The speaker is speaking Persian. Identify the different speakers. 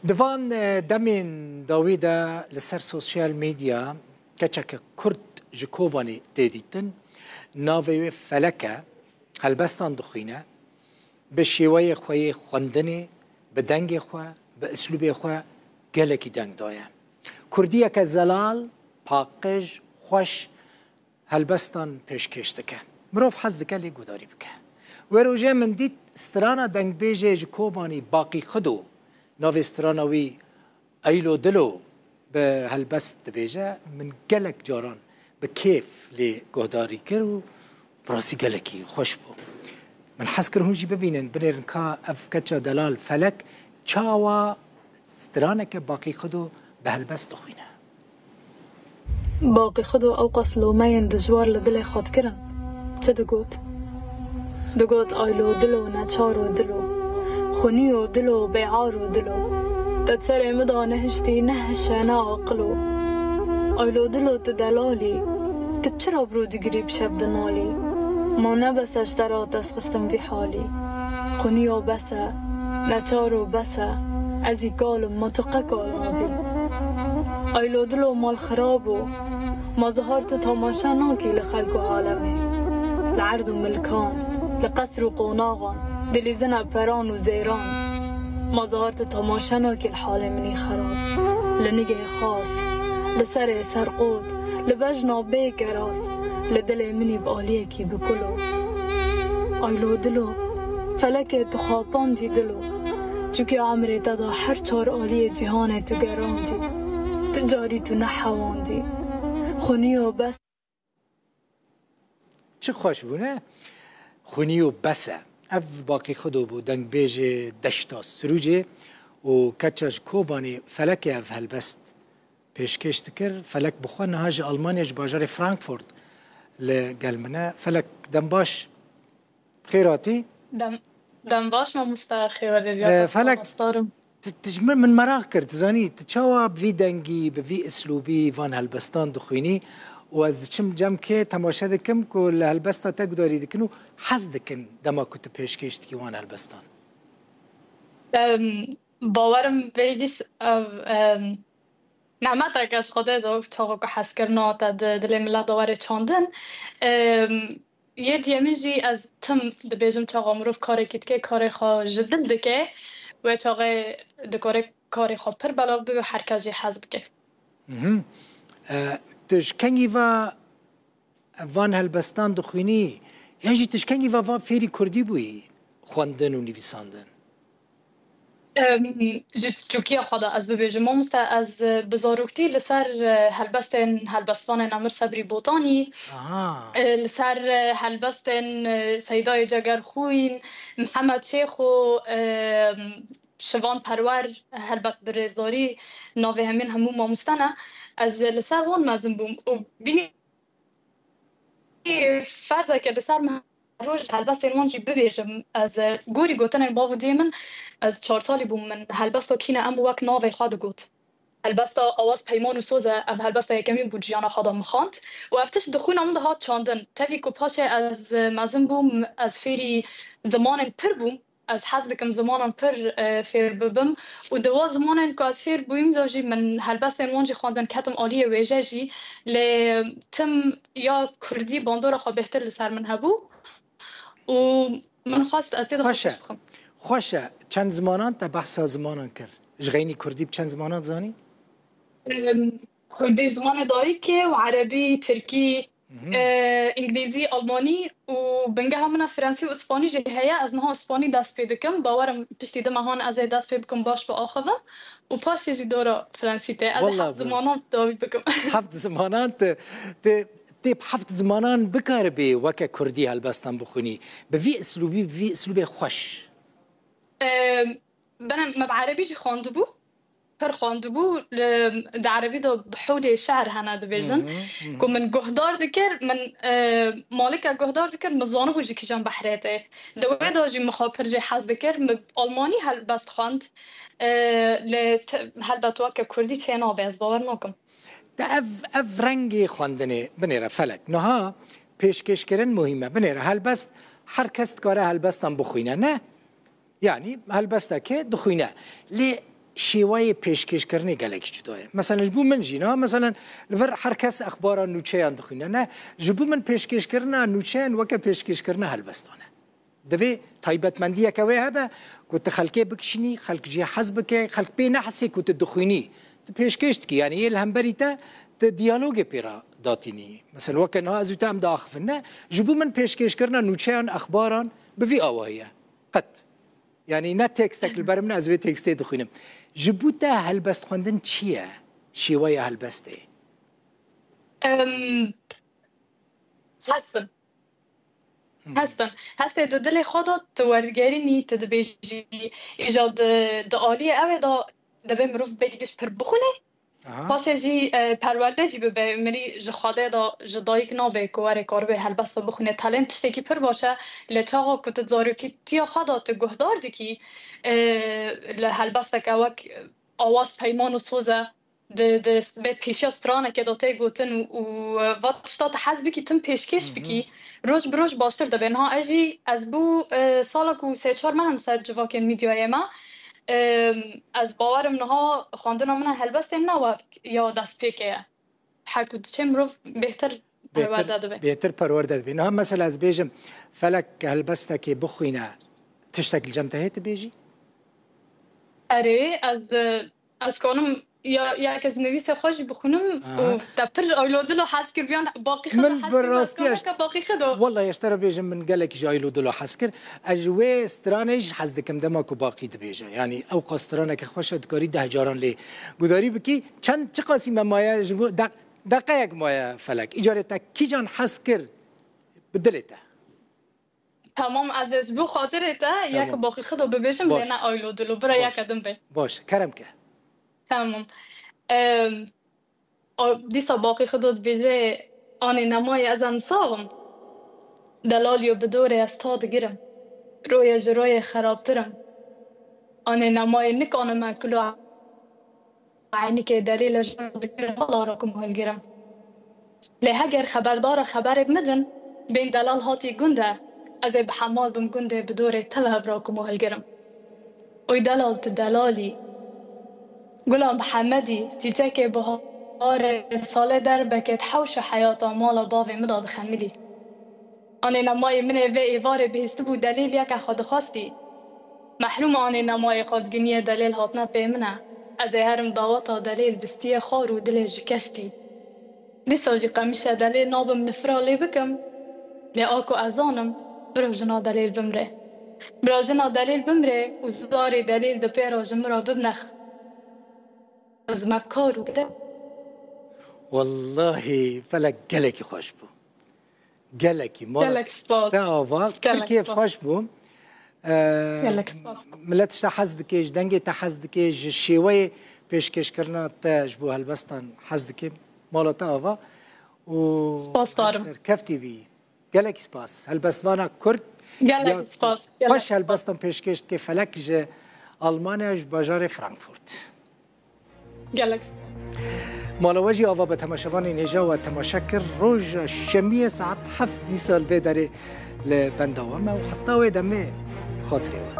Speaker 1: دوان دمین داویدا لسر سوشیال میدیا کچک کرد جکوبانی دیدیتن ناوی فلکه هلبستان دخینه به شیوه خوی خواندنی به دنگ خو به اسلوب خو گلکی دنگ دایه کردیه که زلال پاکج خوش هلبستان پیشکش دکه مروف حز دکه لی گوداری بکه و روژه من دید استرانا دنگ بیجه جکوبانی باقی خدو ناوی استراناوی ایلو دلو به هلبست بیجه من گلک جاران به کیف لی گوداری کرو براسی گلکی خوش بو من حس کرم هنجی ببینن بنیرن که اف کچا دلال فلک چاوا استرانه که باقی خدو به هلبست دخوینه
Speaker 2: باقی خدو او قسلو مین دجوار لدل خود کرن چه دگوت ایلو دلو نچارو دلو خونیو دلو بیعارو دلو تتسرع مضى نهشتي نهشنا عقلو ایلو دلو تدلالي تتشرى برودي قريب شب دنالي ما نبس اشترات اسخستم في حالي خونيو بسا نچارو بسا ازي قالم ما تقاقال رابي ایلو دلو مال خرابو ما ظهرت تماشا ناكي لخلقو عالمي العرض ملكان لقصر قوناغان دلي زنا بران وزيران ما ظهرت تماشا ناكي الحال مني خراب لنقي خاص لسر سرقود لبجنا بيك راس لدلي مني بآليكي بكلو ایلو دلو فلك تخابان دي دلو چوكي عمري دادا هر چار آلي جهان تو گراندي تجاري تو نحواندي خونيو بس
Speaker 1: چه خوش بونه خونیو بسه اف باقی خودو بو دنگ بیج دشتا سروجه و کچاش کوبانی فلک اف هلبست پیشکش تکر فلک بخوا نهاج آلمانیا باجار فرانکفورت لگلمنه فلک دنباش خیراتی؟
Speaker 2: دنباش ما مستخير
Speaker 1: فلک تجمر من مراغ کرد زانی تچاوا بوی دنگی بوی اسلوبی وان هلبستان دخوینی و از چم جمع که تماشا دکم که هلبستا تک داری دکنو حز دکن دما کت پیشکش کی وان هلبستان
Speaker 2: باورم بیدیس نعمتك اش خدا دو چاقو حس کرنا تا دل ملت داور چاندن یه دیمیجی از تم دبیجم چاقو مروف کاری کت که کاری خوا جدل دکه و چاقو دکاره کاری خوا پر بلا بو هر کسی حزب که
Speaker 1: تشکنگی و وان هلبستان دخوینی یعنی تشکنگی و فیری کردی بوی خواندن و نویساندن
Speaker 2: جوکی خدا از ببیجم ما مستا از بزاروکتی لسر هلبستان نمر صبری بوتانی لسر هلبستان سیدای جگر خوین محمد شیخ و شوان پرور هلبت برزداری ناوی همین همون ما مستانه از لسر وان مزم بوم و بینی فرضه که لسر روز هلبست این وانجی ببیجم از گوری گوتن باو دیمن از 4 سالی بوم من هلبستا کینه ام وک ناوی خواهد گوت هلبستا آواز پیمان و سوزه اف هلبستا یکمی بود جیانا خواهد مخاند و افتش دخون امده ها چاندن تاوی که پاشه از مزم بوم از فیری زمان پر بوم از حزب کم زمانم پر فیر ببم و دوا زمانن که از فیر بویم داشتی من هلبست وانجی خواندن کتم عالیه ویژه‌جی ل تم یا کردی باندور خو بهتر لسر من هبو و من خواست از تید
Speaker 1: خوشه چند زمانان تا بحث زمانان کرد جغینی کردی چند زمانان زانی؟
Speaker 2: کردی زمان داری که و عربی ترکی انگلیزی آلمانی و بنگه همون فرانسی و اسپانی جهیه از نها اسپانی دست پیدا کم باورم پشتی دمهان از دست پیدا کم باش با آخوه و پاس جی دورا فرانسی ته از 7 زمانان داوی بکم
Speaker 1: 7 زمانان تیب 7 زمانان بکار بی وکه کردی هلبستان بخونی به وی اسلوبی خوش
Speaker 2: بنا ما بعربي جي خواندبو پر خواندبو ده عربي ده بحول شعر هنا دبيجن كم من جهدار ذكر من مالك جهدار ذكر متزانه بوجي كجان بحريته دوي ده جي مخابر جي حز ذكر ألماني هل بس خواند هل بتوقع كردي تينا بس باور ناكم
Speaker 1: ده اف رنگی خواندنه بنیره فلک نها پیشکش کردن مهمه بنیره هل بس هر کس کاره هل بستن بخوینه نه یعنی هل بسته که دخوینه لی شیوای پیشکش کردن گلکی جدایه. مثلا جبو من جینا مثلا لور هر کس اخبار نوچه اندخونه نه جبو من پیشکش کردن نوچه وکه پیشکش کردن هلبستانه. دوی تایبەتمەندیە کەوێ هەبە کۆتە خەڵکێ بکشینی خەڵک جێ حەز بکە خەڵک پێ نەحسێ کۆتە دخوێنی پێشکەشتکی یعنی یە لە هەمبەریتە دیالۆگێ پێرا داتینی مثلا وەکە نەها ئەزوتە ئەم داخفنە ji بۆ من پێشکەشکردنا نوچەیان ئەخباران بڤی ئاواییە قەت یعنی نە تێکستێک لەبەر من ئەزوێ تێکستێ دخوێنم ji بۆ te هەلبەست خوێندن چییە شێوەیە هەلبەستێ
Speaker 2: هستن د دل خدا توردگرینی تدبیجی ایجاد د عالی اوه دا به مروف بگیش پر بخونه باشه جی پرورده جی به مری جخاده دا جدایک نابه کواره کار به هلبست بخونه تالنت تشتکی پر باشه لچاقا کت زارو کی تیا خدا تو گهدار دی کی هلبست که وک آواز پیمان و سوزه به پیشی استرانه که داته گوتن و وقت حزبی که تم پیشکش بکی روز بروز باشتر دبن ها اجی از بو سالا کو 3-4 ماه سر جواک میدیای ما از باورم نها خواندن من هلبست نه یا دست پیکه هر کد چم رو بهتر پرورده دبن
Speaker 1: بهتر پرورده دبن هم مثلا از بیجم فلک هلبسته که بخوینه تشتکل جمعه بیجی
Speaker 2: اره از کنم یا کس نویس خوش بخونم و دپر آیلودلو حس کرد بیان باقی خدا
Speaker 1: من براستیش
Speaker 2: باقی خدا
Speaker 1: والله یشتر بیجم من گلک جای آیلودلو حس کرد اجوه استرانش حس دکم دما کو باقی دبیجه یعنی او قاسترانه که خوش دکاری 10,000 لی گذاری بکی چند چه قاسم مایه جبو دقیق مایه فلک اجاره تا کی جان حس کرد بدلته
Speaker 2: تمام از بو خاطرته یک باقی خدا ببیجم نه آیلودلو برای یک قدم به
Speaker 1: باش کرم که
Speaker 2: تمام دیسا باقی خودت بیجه آنی نمای از انسان دلالیو بدور استاد گیرم روی جروی خرابترم آنی نمای نکانم اکلو عینی که دلیل جرم الله را کم هل گیرم له اگر خبردار خبر مدن بین دلال هاتی گنده از بحمال بم گنده بدور تلهب را کم هل گیرم اوی دلال تدلالی گلام محمدی تیجه که بهار ساله در بکت حوش حیاتا مالا باوی مداد خمیلی آنی نمای منه و ایوار بهسته بود دلیل یک خود خواستی محروم آنی نمای خازگینی دلیل هاتنه پیمنه از هرم داواتا دلیل بستی خار و دل جکستی لیسا جی قمیشه دلیل نابم نفرالی بکم لی آکو ازانم برو جنا دلیل بمره برو جنا دلیل بمره و زاری دلیل ده پیرا جمرا ببنخ از مکارو کده
Speaker 1: والله فلک گلکی خوش بو گلکی
Speaker 2: گلک سپاس
Speaker 1: تاوا کیف خوش بو
Speaker 2: گلک سپاس
Speaker 1: ملتش تحز دکیش دنگی تحز دکیش شیوه پیشکش کردن تاج بو هلبستان حز دکی مالا تاوا و
Speaker 2: سپاس دارم
Speaker 1: کفتی بی گلکی سپاس هلبستوانا کرد
Speaker 2: گلک سپاس
Speaker 1: خوش هلبستان پیشکش که فلک ج آلمانیا ج بازار فرانکفورت
Speaker 2: گلک
Speaker 1: مالواجی آوا به تماشاوان نیجا و تماشاکر روز شمی ساعت 7 سال به داره لبندوامه و حتی و دمه خاطره